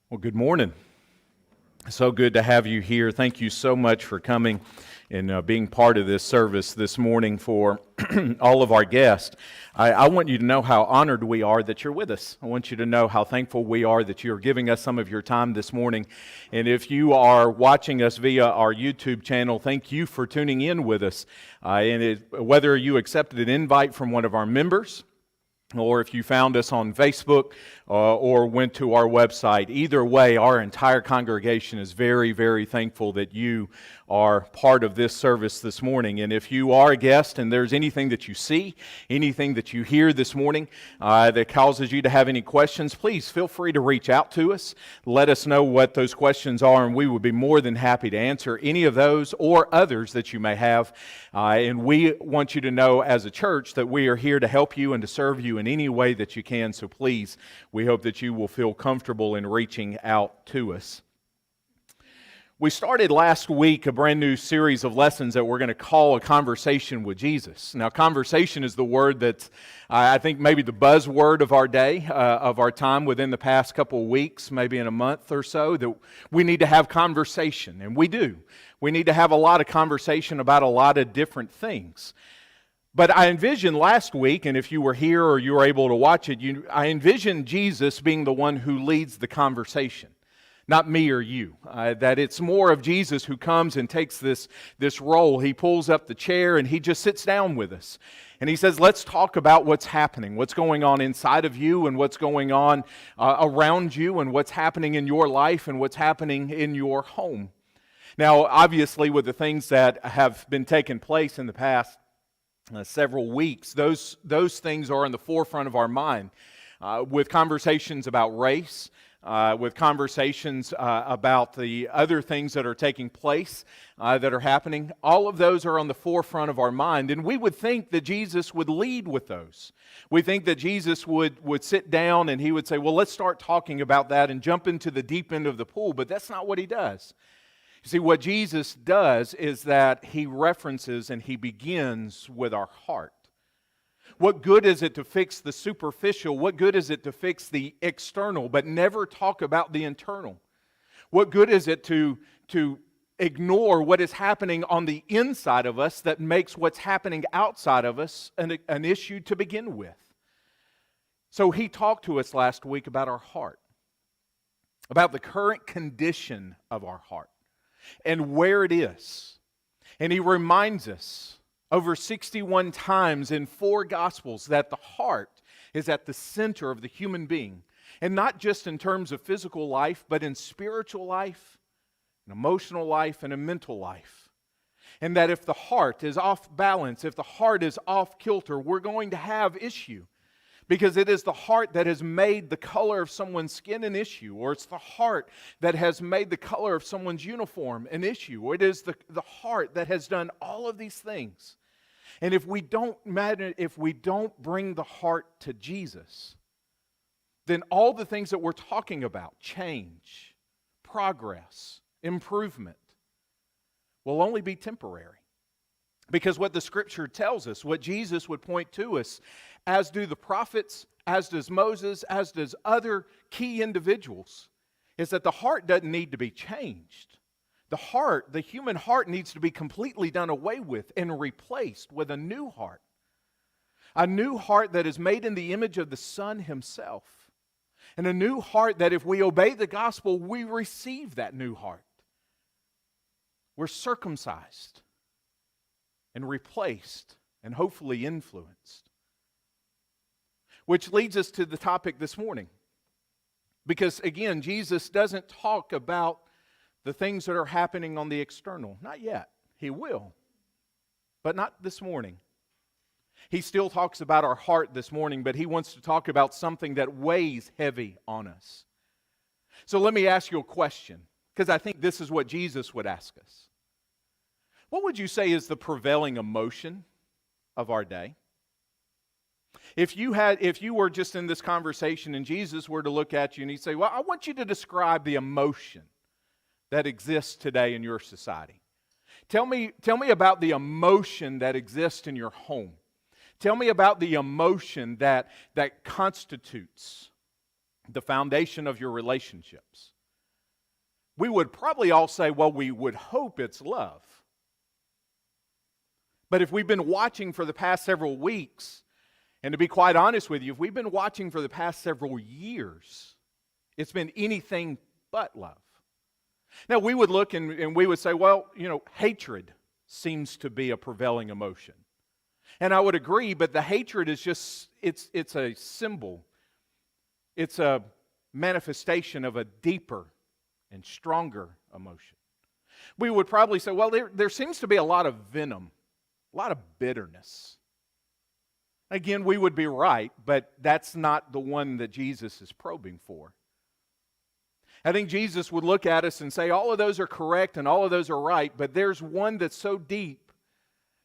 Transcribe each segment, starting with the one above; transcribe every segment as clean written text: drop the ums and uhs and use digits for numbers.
Well, good morning. So good to have you here. Thank you so much for coming and being part of this service this morning for all of our guests. I want you to know how honored we are that you're with us. I want you to know how thankful we are that you're giving us some of your time this morning. And if you are watching us via our YouTube channel, thank you for tuning in with us. Whether you accepted an invite from one of our members, or if you found us on Facebook or went to our website. Either way, our entire congregation is very, very thankful that you are part of this service this morning. And if you are a guest and there's anything that you see, anything that you hear this morning that causes you to have any questions, please feel free to reach out to us. Let us know what those questions are, and we would be more than happy to answer any of those or others that you may have. And we want you to know as a church that we are here to help you and to serve you in any way that you can. So please, we hope that you will feel comfortable in reaching out to us. We started last week a brand new series of lessons that we're going to call A Conversation with Jesus. Now, conversation is the word that's, I think, maybe the buzzword of our day, of our time within the past couple of weeks, maybe in a month or so, that we need to have conversation, and we do. We need to have a lot of conversation about a lot of different things. But I envisioned last week, and if you were here or you were able to watch it, I envisioned Jesus being the one who leads the conversation. Not me or you. That it's more of Jesus who comes and takes this role. He pulls up the chair and he just sits down with us. And he says, let's talk about what's happening, what's going on inside of you and what's going on around you and what's happening in your life and what's happening in your home. Now, obviously, with the things that have been taking place in the past several weeks, those things are in the forefront of our mind. With conversations about race, with conversations about the other things that are taking place, that are happening. All of those are on the forefront of our mind, and we would think that Jesus would lead with those. We think that Jesus would sit down and he would say, well, let's start talking about that and jump into the deep end of the pool, but that's not what he does. You see, what Jesus does is that he references and he begins with our heart. What good is it to fix the superficial? What good is it to fix the external, but never talk about the internal? What good is it to ignore what is happening on the inside of us that makes what's happening outside of us an issue to begin with? So he talked to us last week about our heart, about the current condition of our heart and where it is. And he reminds us over 61 times in 4 Gospels that the heart is at the center of the human being. And not just in terms of physical life, but in spiritual life, an emotional life, and a mental life. And that if the heart is off balance, if the heart is off kilter, we're going to have issue. Because it is the heart that has made the color of someone's skin an issue, or it's the heart that has made the color of someone's uniform an issue, or it is the heart that has done all of these things. And if we don't bring the heart to Jesus, then all the things that we're talking about, change, progress, improvement, will only be temporary. Because what the Scripture tells us, what Jesus would point to us, as do the prophets, as does Moses, as does other key individuals, is that the heart doesn't need to be changed. The human heart needs to be completely done away with and replaced with a new heart. A new heart that is made in the image of the Son Himself. And a new heart that if we obey the gospel, we receive that new heart. We're circumcised and replaced and hopefully influenced. Which leads us to the topic this morning. Because again, Jesus doesn't talk about the things that are happening on the external. Not yet. He will. But not this morning. He still talks about our heart this morning, but he wants to talk about something that weighs heavy on us. So let me ask you a question, because I think this is what Jesus would ask us. What would you say is the prevailing emotion of our day? If you were just in this conversation and Jesus were to look at you and he'd say, well, I want you to describe the emotion that exists today in your society. Tell me about the emotion that exists in your home. Tell me about the emotion that constitutes the foundation of your relationships. we would probably all say, well, we would hope it's love. But if we've been watching for the past several weeks, and to be quite honest with you, if we've been watching for the past several years, it's been anything but love. Now, we would look and we would say, well, hatred seems to be a prevailing emotion. And I would agree, but the hatred is just, it's a symbol. It's a manifestation of a deeper and stronger emotion. We would probably say, well, there seems to be a lot of venom, a lot of bitterness. Again, we would be right, but that's not the one that Jesus is probing for. I think Jesus would look at us and say, all of those are correct and all of those are right, but there's one that's so deep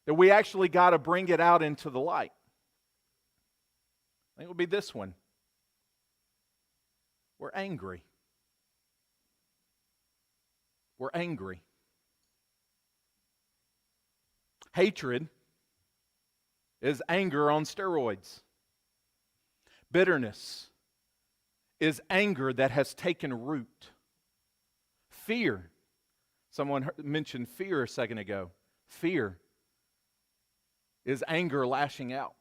that we actually got to bring it out into the light. I think it would be this one. We're angry. We're angry. Hatred is anger on steroids. Bitterness is anger that has taken root. Fear. Someone mentioned fear a second ago. Fear is anger lashing out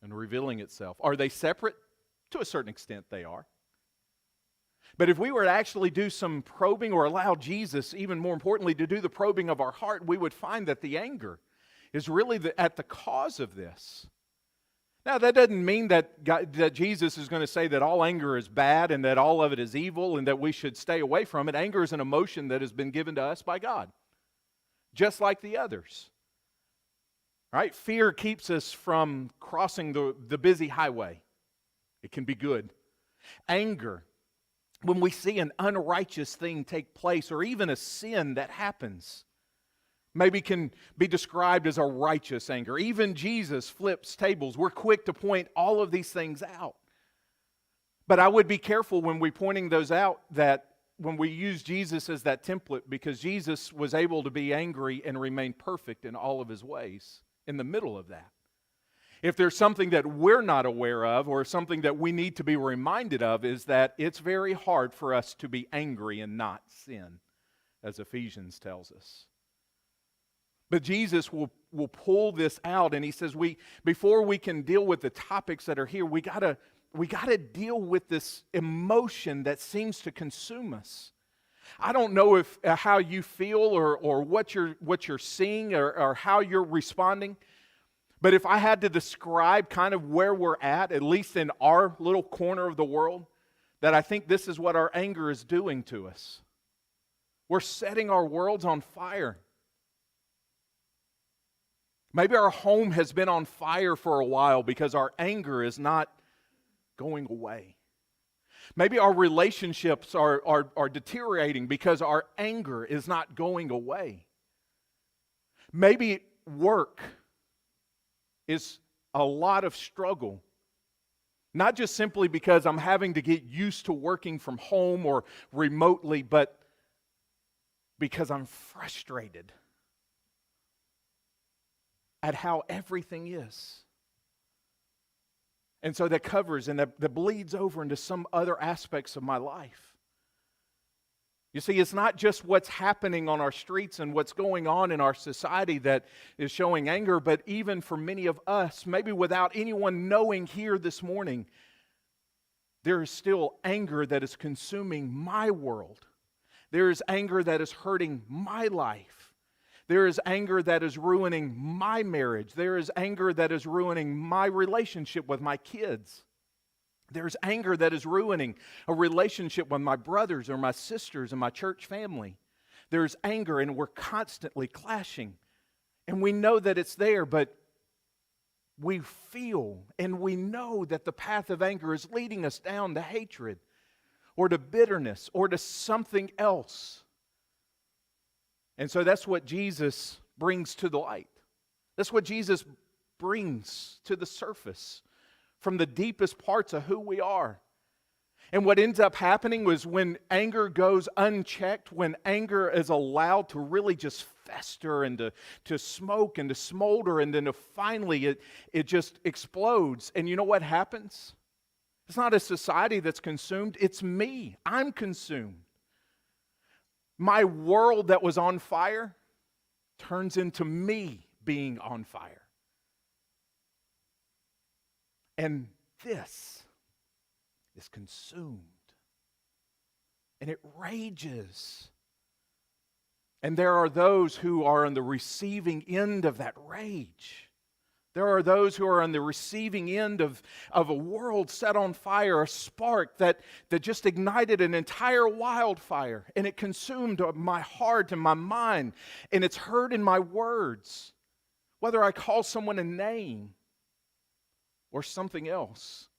and revealing itself. Are they separate? To a certain extent, they are. But if we were to actually do some probing or allow Jesus, even more importantly, to do the probing of our heart, we would find that the anger is really at the cause of this. Now, that doesn't mean that Jesus is going to say that all anger is bad and that all of it is evil and that we should stay away from it. Anger is an emotion that has been given to us by God, just like the others. Right? Fear keeps us from crossing the busy highway. It can be good. Anger, when we see an unrighteous thing take place or even a sin that happens, maybe can be described as a righteous anger. Even Jesus flips tables. We're quick to point all of these things out. But I would be careful when we're pointing those out that when we use Jesus as that template, because Jesus was able to be angry and remain perfect in all of his ways in the middle of that. If there's something that we're not aware of or something that we need to be reminded of, is that it's very hard for us to be angry and not sin, as Ephesians tells us. But Jesus will pull this out, and he says, before we can deal with the topics that are here, we gotta deal with this emotion that seems to consume us. I don't know how you feel or what you're seeing or how you're responding. But if I had to describe kind of where we're at least in our little corner of the world, that I think this is what our anger is doing to us. We're setting our worlds on fire. Maybe our home has been on fire for a while because our anger is not going away. Maybe our relationships are deteriorating because our anger is not going away. Maybe work is a lot of struggle. Not just simply because I'm having to get used to working from home or remotely, but because I'm frustrated at how everything is. And so that covers and that bleeds over into some other aspects of my life. You see, it's not just what's happening on our streets and what's going on in our society that is showing anger, but even for many of us, maybe without anyone knowing here this morning, there is still anger that is consuming my world. There is anger that is hurting my life. There is anger that is ruining my marriage. There is anger that is ruining my relationship with my kids. There's anger that is ruining a relationship with my brothers or my sisters and my church family. There's anger and we're constantly clashing. And we know that it's there, but we feel and we know that the path of anger is leading us down to hatred or to bitterness or to something else. And so that's what Jesus brings to the light. That's what Jesus brings to the surface from the deepest parts of who we are. And what ends up happening was when anger goes unchecked, when anger is allowed to really just fester and to smoke and to smolder, and then finally it just explodes. And you know what happens? It's not a society that's consumed. It's me. I'm consumed. My world that was on fire turns into me being on fire. And this is consumed. And it rages. And there are those who are on the receiving end of that rage. There are those who are on the receiving end of a world set on fire, a spark that just ignited an entire wildfire. And it consumed my heart and my mind. And it's heard in my words. Whether I call someone a name or something else.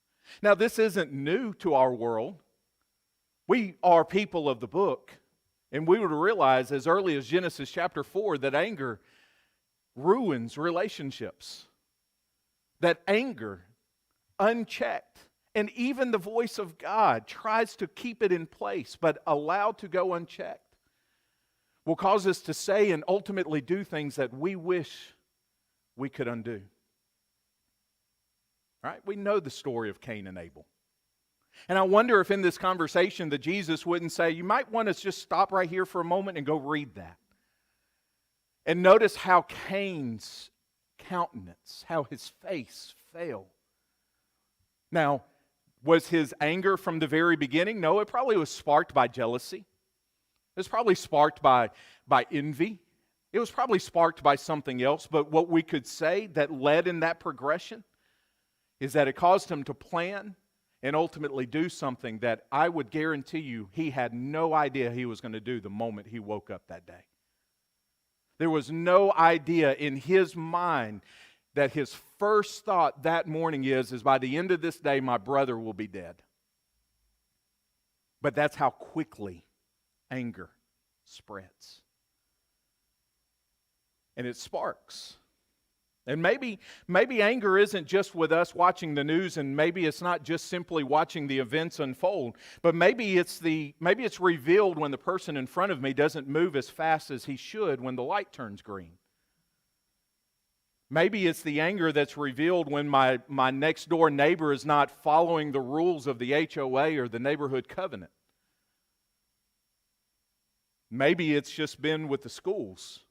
Now, this isn't new to our world. We are people of the book. And we would realize as early as Genesis chapter 4 that anger ruins relationships. That anger, unchecked, and even the voice of God tries to keep it in place, but allowed to go unchecked, will cause us to say and ultimately do things that we wish we could undo. Right? We know the story of Cain and Abel. And I wonder if in this conversation that Jesus wouldn't say, you might want to just stop right here for a moment and go read that. And notice how Cain's countenance, how his face fell. Now, was his anger from the very beginning? No, it probably was sparked by jealousy. It was probably sparked by envy. It was probably sparked by something else. But what we could say that led in that progression is that it caused him to plan and ultimately do something that I would guarantee you he had no idea he was going to do the moment he woke up that day. There was no idea in his mind that his first thought that morning is by the end of this day, my brother will be dead. But that's how quickly anger spreads. And it sparks. And maybe anger isn't just with us watching the news, and maybe it's not just simply watching the events unfold, but maybe it's revealed when the person in front of me doesn't move as fast as he should when the light turns green. Maybe it's the anger that's revealed when my next door neighbor is not following the rules of the HOA or the neighborhood covenant. Maybe it's just been with the schools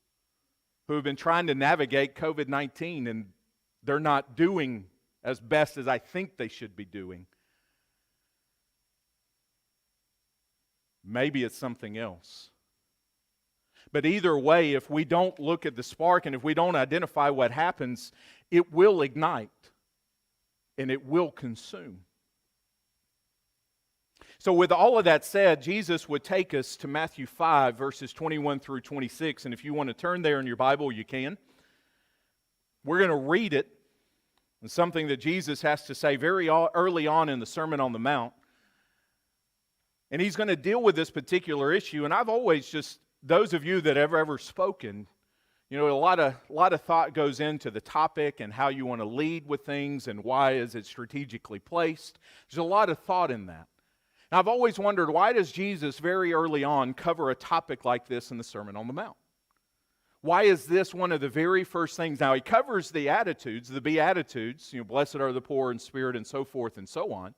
who have been trying to navigate COVID-19 and they're not doing as best as I think they should be doing. Maybe it's something else. But either way, if we don't look at the spark and if we don't identify what happens, it will ignite and it will consume. So with all of that said, Jesus would take us to Matthew 5, verses 21 through 26. And if you want to turn there in your Bible, you can. We're going to read it. It's something that Jesus has to say very early on in the Sermon on the Mount. And he's going to deal with this particular issue. And I've always just, those of you that have ever spoken, you know, a lot of thought goes into the topic and how you want to lead with things and why is it strategically placed. There's a lot of thought in that. Now, I've always wondered, why does Jesus very early on cover a topic like this in the Sermon on the Mount? Why is this one of the very first things? Now, he covers the attitudes, the Beatitudes, blessed are the poor in spirit and so forth and so on.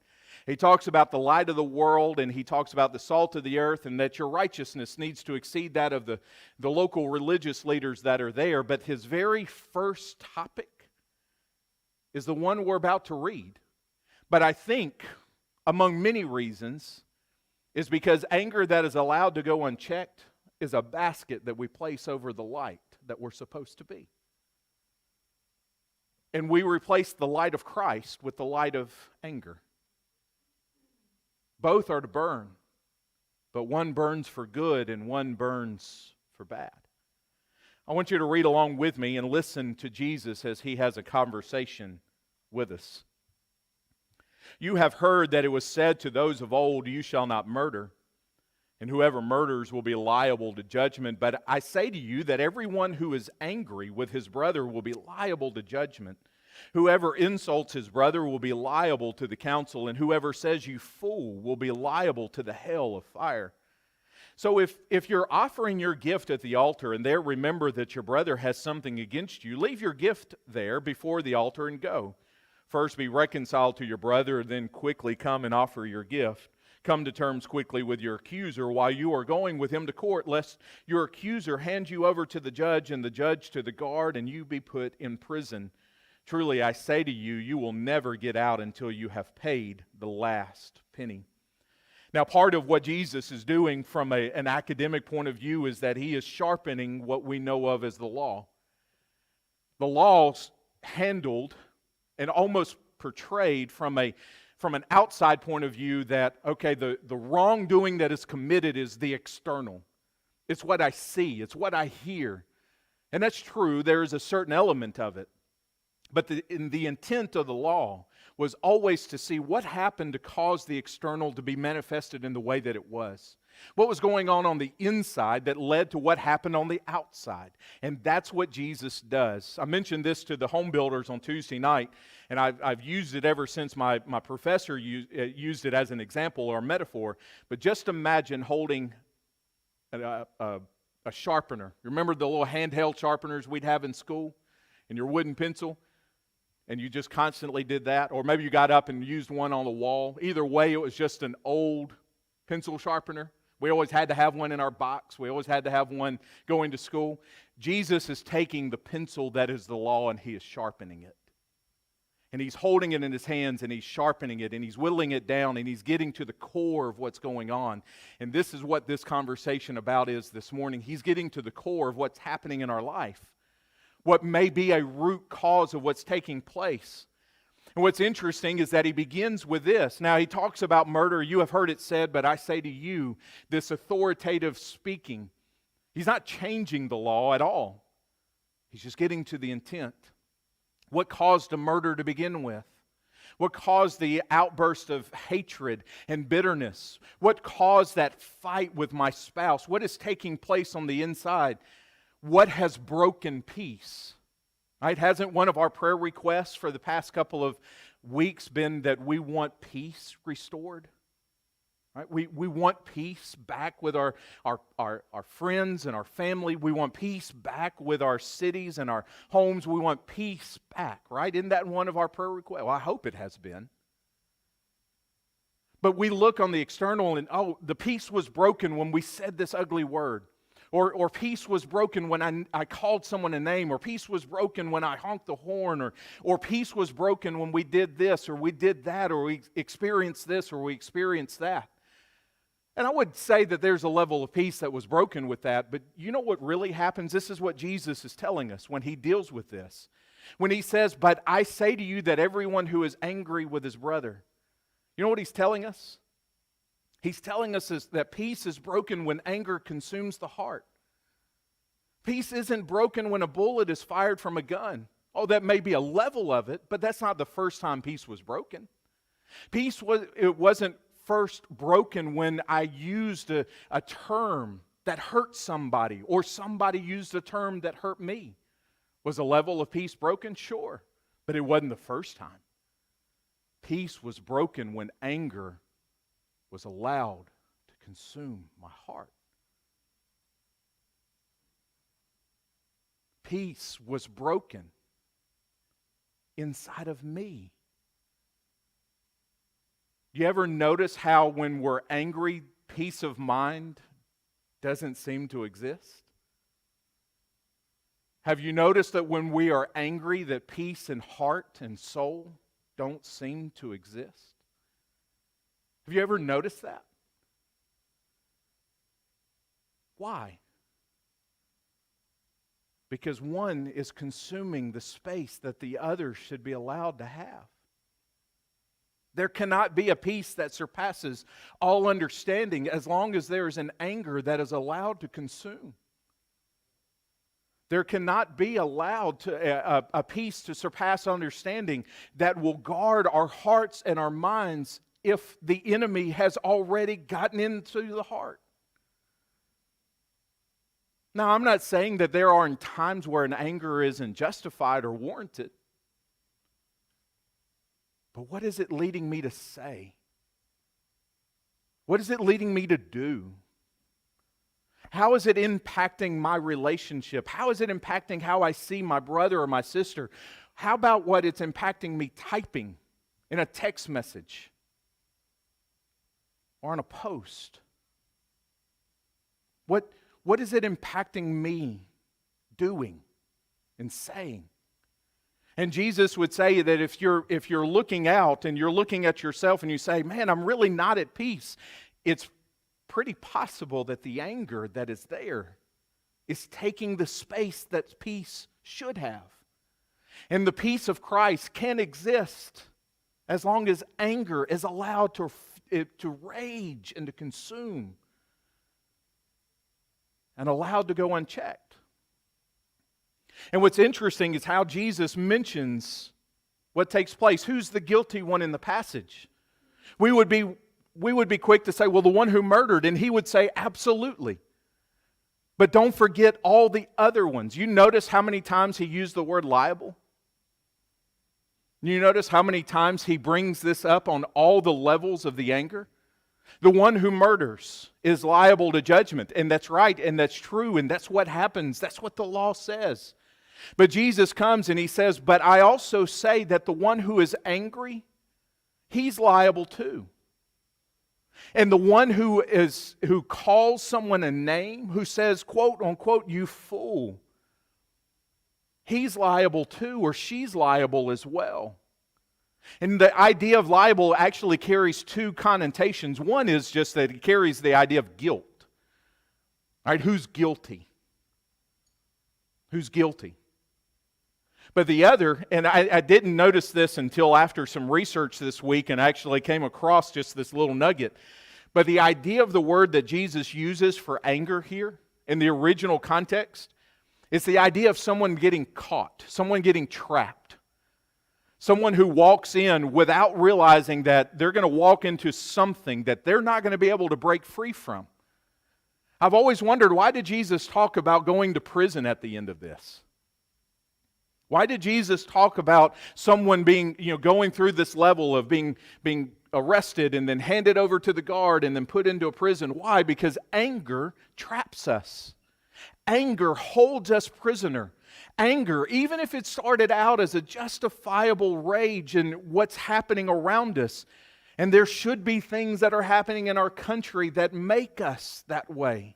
He talks about the light of the world and he talks about the salt of the earth and that your righteousness needs to exceed that of the local religious leaders that are there. But his very first topic is the one we're about to read. But I think, among many reasons, is because anger that is allowed to go unchecked is a basket that we place over the light that we're supposed to be. And we replace the light of Christ with the light of anger. Both are to burn, but one burns for good and one burns for bad. I want you to read along with me and listen to Jesus as he has a conversation with us. You have heard that it was said to those of old, you shall not murder, and whoever murders will be liable to judgment. But I say to you that everyone who is angry with his brother will be liable to judgment. Whoever insults his brother will be liable to the council, and whoever says you fool will be liable to the hell of fire. So if you're offering your gift at the altar and there remember that your brother has something against you, leave your gift there before the altar and go. First be reconciled to your brother, then quickly come and offer your gift. Come to terms quickly with your accuser while you are going with him to court, lest your accuser hand you over to the judge and the judge to the guard, and you be put in prison. Truly I say to you, you will never get out until you have paid the last penny. Now, part of what Jesus is doing from an academic point of view is that he is sharpening what we know of as the law. The law's handled and almost portrayed from an outside point of view that, okay, the wrongdoing that is committed is the external. It's what I see. It's what I hear. And that's true. There is a certain element of it. But the intent of the law was always to see what happened to cause the external to be manifested in the way that it was. What was going on the inside that led to what happened on the outside. And that's what Jesus does. I mentioned this to the home builders on Tuesday night, and I've used it ever since my professor used it as an example or a metaphor. But just imagine holding a sharpener. Remember the little handheld sharpeners we'd have in school? And your wooden pencil? And you just constantly did that? Or maybe you got up and used one on the wall. Either way, it was just an old pencil sharpener. We always had to have one in our box. We always had to have one going to school. Jesus is taking the pencil that is the law and he is sharpening it. And he's holding it in his hands and he's sharpening it and he's whittling it down and he's getting to the core of what's going on. And this is what this conversation about is this morning. He's getting to the core of what's happening in our life. What may be a root cause of what's taking place. And what's interesting is that he begins with this. Now, he talks about murder. You have heard it said, but I say to you, this authoritative speaking. He's not changing the law at all. He's just getting to the intent. What caused a murder to begin with? What caused the outburst of hatred and bitterness? What caused that fight with my spouse? What is taking place on the inside? What has broken peace? Right? Hasn't one of our prayer requests for the past couple of weeks been that we want peace restored? Right? We want peace back with our friends and our family. We want peace back with our cities and our homes. We want peace back, right? Isn't that one of our prayer requests? Well, I hope it has been. But we look on the external and, oh, the peace was broken when we said this ugly word. Or peace was broken when I called someone a name, or peace was broken when I honked the horn, or peace was broken when we did this, or we did that, or we experienced this, or we experienced that. And I would say that there's a level of peace that was broken with that, but you know what really happens? This is what Jesus is telling us when he deals with this. When he says, but I say to you that everyone who is angry with his brother, you know what he's telling us? He's telling us that peace is broken when anger consumes the heart. Peace isn't broken when a bullet is fired from a gun. Oh, that may be a level of it, but that's not the first time peace was broken. It wasn't first broken when I used a term that hurt somebody, or somebody used a term that hurt me. Was a level of peace broken? Sure, but it wasn't the first time. Peace was broken when anger was allowed to consume my heart. Peace was broken inside of me. You ever notice how when we're angry, peace of mind doesn't seem to exist? Have you noticed that when we are angry, that peace in heart and soul don't seem to exist? Have you ever noticed that? Why? Because one is consuming the space that the other should be allowed to have. There cannot be a peace that surpasses all understanding as long as there is an anger that is allowed to consume. There cannot be allowed a peace to surpass understanding that will guard our hearts and our minds if the enemy has already gotten into the heart. Now, I'm not saying that there aren't times where an anger isn't justified or warranted. But what is it leading me to say? What is it leading me to do? How is it impacting my relationship? How is it impacting how I see my brother or my sister? How about what it's impacting me typing in a text message or on a post? What is it impacting me doing and saying? And Jesus would say that if you're looking out and you're looking at yourself and you say, man, I'm really not at peace, it's pretty possible that the anger that is there is taking the space that peace should have. And the peace of Christ can exist as long as anger is allowed to rage and to consume and allowed to go unchecked. And what's interesting is how Jesus mentions what takes place. Who's the guilty one in the passage? We would be quick to say, well, the one who murdered, and he would say, absolutely. But don't forget all the other ones. You notice how many times he used the word liable? You notice how many times he brings this up on all the levels of the anger? The one who murders is liable to judgment, and that's right, and that's true, and that's what happens. That's what the law says. But Jesus comes and he says, but I also say that the one who is angry, he's liable too. And the one who calls someone a name, who says, quote unquote, you fool, he's liable too, or she's liable as well. And the idea of liable actually carries two connotations. One is just that it carries the idea of guilt. All right, who's guilty? Who's guilty? But the other, and I didn't notice this until after some research this week and actually came across just this little nugget. But the idea of the word that Jesus uses for anger here in the original context is the idea of someone getting caught, someone getting trapped. Someone who walks in without realizing that they're going to walk into something that they're not going to be able to break free from. I've always wondered, why did Jesus talk about going to prison at the end of this? Why did Jesus talk about someone being, going through this level of being arrested and then handed over to the guard and then put into a prison? Why? Because anger traps us. Anger holds us prisoner. Anger, even if it started out as a justifiable rage in what's happening around us, and there should be things that are happening in our country that make us that way.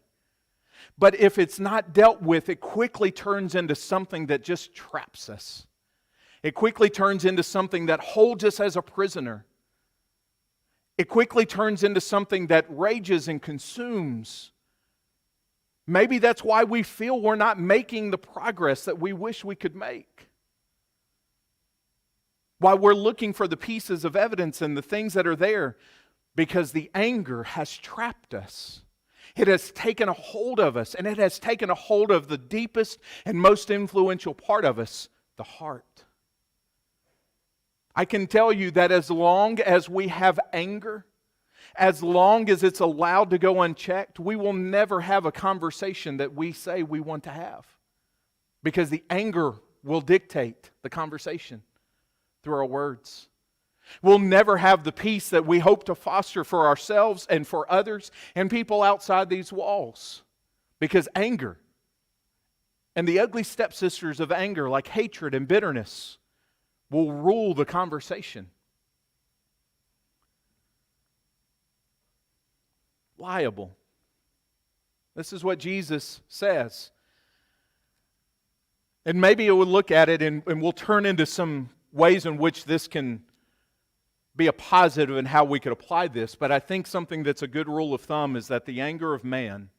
But if it's not dealt with, it quickly turns into something that just traps us. It quickly turns into something that holds us as a prisoner. It quickly turns into something that rages and consumes. Maybe that's why we feel we're not making the progress that we wish we could make. Why we're looking for the pieces of evidence and the things that are there, because the anger has trapped us. It has taken a hold of us, and it has taken a hold of the deepest and most influential part of us, the heart. I can tell you that as long as we have anger, as long as it's allowed to go unchecked, we will never have a conversation that we say we want to have. Because the anger will dictate the conversation through our words. We'll never have the peace that we hope to foster for ourselves and for others and people outside these walls. Because anger and the ugly stepsisters of anger, like hatred and bitterness, will rule the conversation. Liable. This is what Jesus says. And maybe we'll look at it and we'll turn into some ways in which this can be a positive in how we could apply this. But I think something that's a good rule of thumb is that the anger of man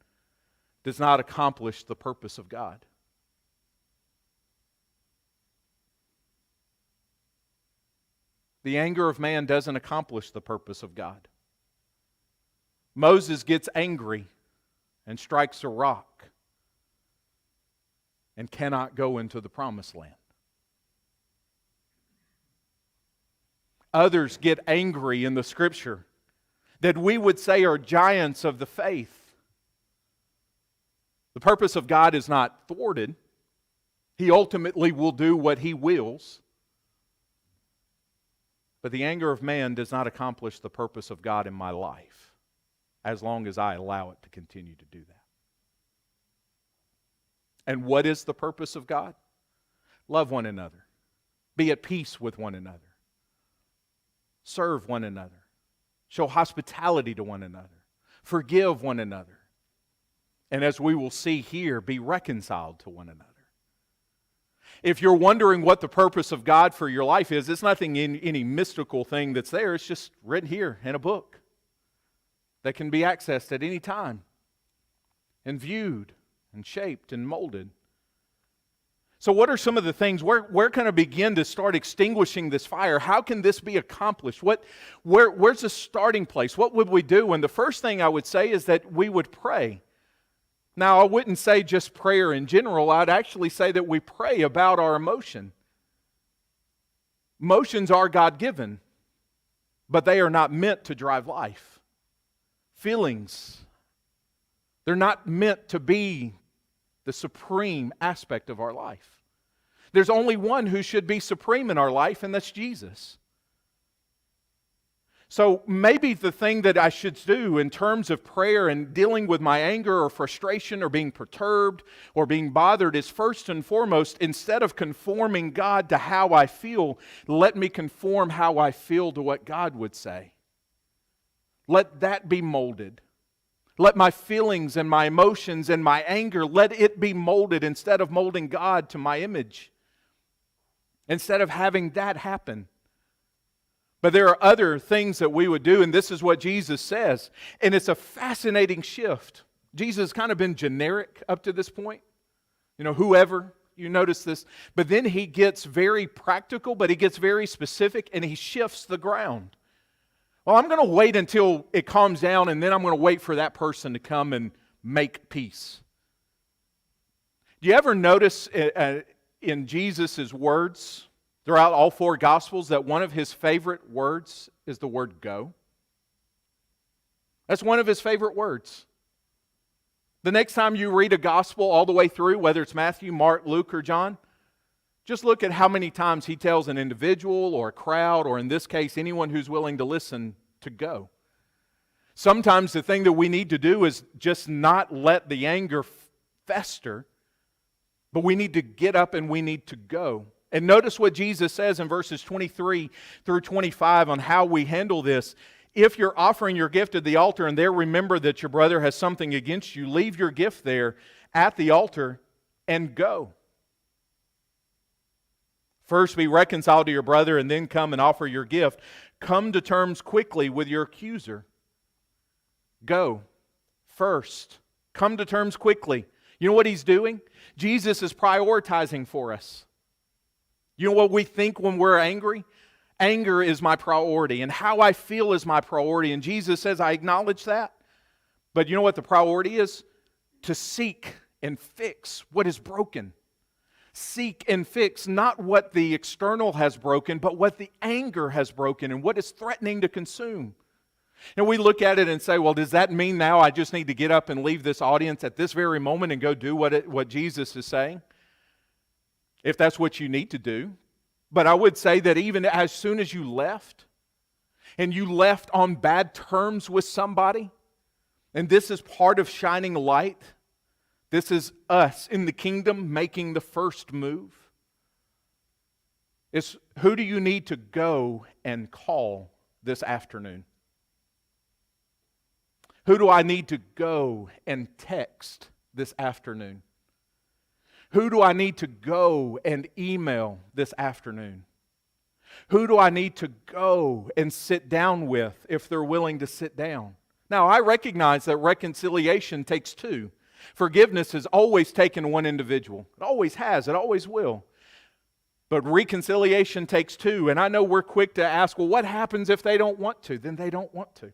does not accomplish the purpose of God. The anger of man doesn't accomplish the purpose of God. Moses gets angry and strikes a rock and cannot go into the promised land. Others get angry in the Scripture that we would say are giants of the faith. The purpose of God is not thwarted. He ultimately will do what He wills. But the anger of man does not accomplish the purpose of God in my life, as long as I allow it to continue to do that. And what is the purpose of God? Love one another. Be at peace with one another. Serve one another. Show hospitality to one another. Forgive one another. And as we will see here, be reconciled to one another. If you're wondering what the purpose of God for your life is, it's nothing in any mystical thing that's there. It's just written here in a book that can be accessed at any time and viewed and shaped and molded. So what are some of the things, where can I begin to start extinguishing this fire? How can this be accomplished? Where's the starting place? What would we do? And the first thing I would say is that we would pray. Now, I wouldn't say just prayer in general. I'd actually say that we pray about our emotion. Emotions are God-given, but they are not meant to drive life. Feelings, they're not meant to be the supreme aspect of our life. There's only one who should be supreme in our life, and that's Jesus. So maybe the thing that I should do in terms of prayer and dealing with my anger or frustration or being perturbed or being bothered is first and foremost, instead of conforming God to how I feel, let me conform how I feel to what God would say. Let that be molded. Let my feelings and my emotions and my anger, let it be molded instead of molding God to my image. Instead of having that happen. But there are other things that we would do, and this is what Jesus says. And it's a fascinating shift. Jesus has kind of been generic up to this point. Whoever, you notice this. But then he gets very practical, but he gets very specific, and he shifts the ground. Well, I'm going to wait until it calms down, and then I'm going to wait for that person to come and make peace. Do you ever notice in Jesus' words throughout all four Gospels that one of his favorite words is the word go? That's one of his favorite words. The next time you read a Gospel all the way through, whether it's Matthew, Mark, Luke, or John, just look at how many times he tells an individual or a crowd, or in this case, anyone who's willing to listen, to go. Sometimes the thing that we need to do is just not let the anger fester, but we need to get up and we need to go. And notice what Jesus says in verses 23 through 25 on how we handle this. If you're offering your gift at the altar and there remember that your brother has something against you, leave your gift there at the altar and go. First be reconciled to your brother and then come and offer your gift. Come to terms quickly with your accuser. Go first. Come to terms quickly. You know what he's doing? Jesus is prioritizing for us. You know what we think when we're angry? Anger is my priority, and how I feel is my priority. And Jesus says, I acknowledge that. But you know what the priority is? To seek and fix what is broken. Seek and fix not what the external has broken, but what the anger has broken and what is threatening to consume. And we look at it and say, well, does that mean now I just need to get up and leave this audience at this very moment and go do what Jesus is saying? If that's what you need to do. But I would say that even as soon as you left, and you left on bad terms with somebody, and this is part of shining light, this is us in the kingdom making the first move. It's who do you need to go and call this afternoon? Who do I need to go and text this afternoon? Who do I need to go and email this afternoon? Who do I need to go and sit down with if they're willing to sit down? Now, I recognize that reconciliation takes two. Forgiveness has always taken one individual. It always has. It always will. But reconciliation takes two. And I know we're quick to ask, well, what happens if they don't want to? Then they don't want to.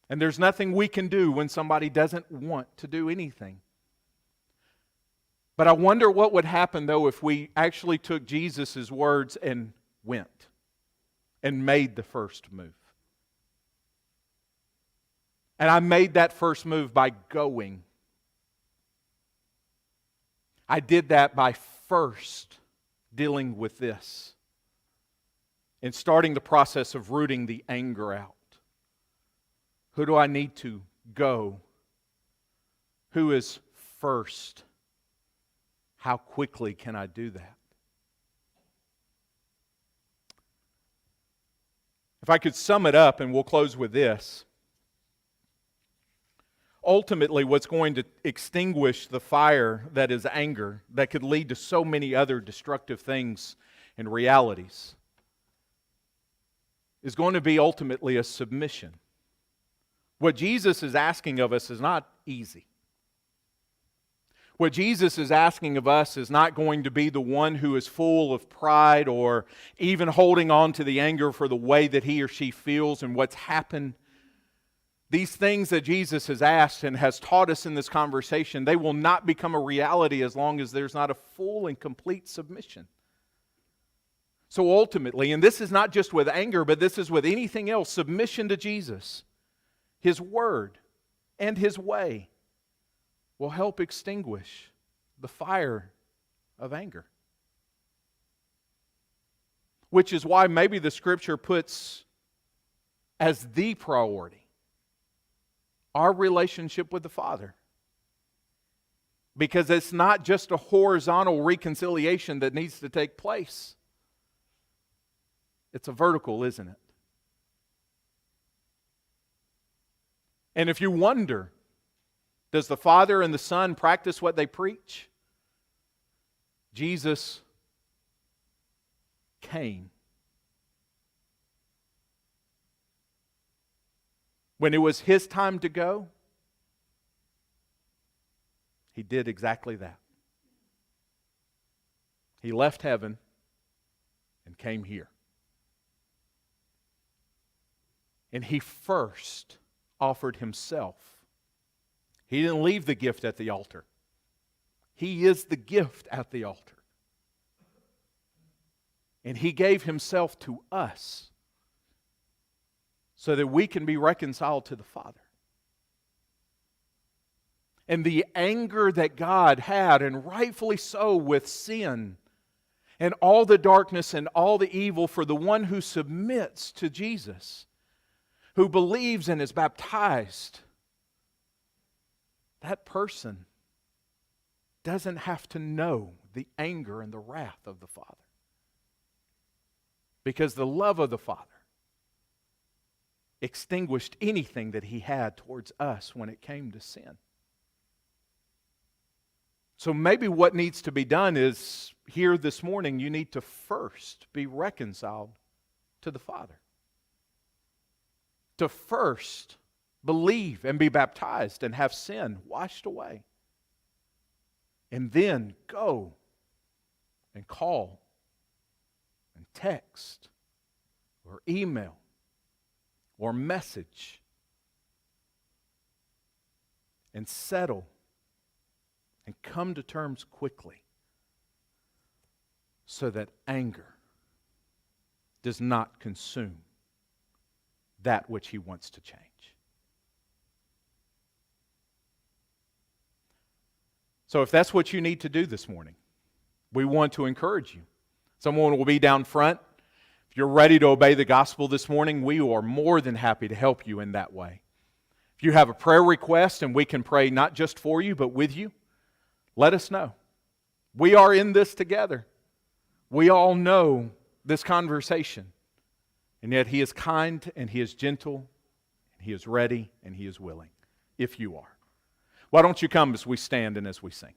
And there's nothing we can do when somebody doesn't want to do anything. But I wonder what would happen, though, if we actually took Jesus' words and went and made the first move. And I made that first move by going. I did that by first dealing with this and starting the process of rooting the anger out. Who do I need to go? Who is first? How quickly can I do that? If I could sum it up, and we'll close with this. Ultimately, what's going to extinguish the fire that is anger, that could lead to so many other destructive things and realities, is going to be ultimately a submission. What Jesus is asking of us is not easy. What Jesus is asking of us is not going to be the one who is full of pride or even holding on to the anger for the way that he or she feels and what's happened. These things that Jesus has asked and has taught us in this conversation, they will not become a reality as long as there's not a full and complete submission. So ultimately, and this is not just with anger, but this is with anything else, submission to Jesus, His Word, and His way will help extinguish the fire of anger. Which is why maybe the Scripture puts as the priority our relationship with the Father. Because it's not just a horizontal reconciliation that needs to take place. It's a vertical, isn't it? And if you wonder, does the Father and the Son practice what they preach? Jesus came. When it was His time to go, He did exactly that. He left heaven and came here. And He first offered Himself. He didn't leave the gift at the altar. He is the gift at the altar. And He gave Himself to us so that we can be reconciled to the Father. And the anger that God had, and rightfully so, with sin and all the darkness and all the evil for the one who submits to Jesus, who believes and is baptized, that person doesn't have to know the anger and the wrath of the Father. Because the love of the Father extinguished anything that He had towards us when it came to sin. So maybe what needs to be done is, here this morning, you need to first be reconciled to the Father. To first believe and be baptized and have sin washed away. And then go and call and text or email or message and settle and come to terms quickly so that anger does not consume that which He wants to change. So if that's what you need to do this morning, we want to encourage you. Someone will be down front. If you're ready to obey the gospel this morning, we are more than happy to help you in that way. If you have a prayer request and we can pray not just for you but with you, let us know. We are in this together. We all know this conversation. And yet He is kind and He is gentle and He is ready and He is willing, if you are. Why don't you come as we stand and as we sing?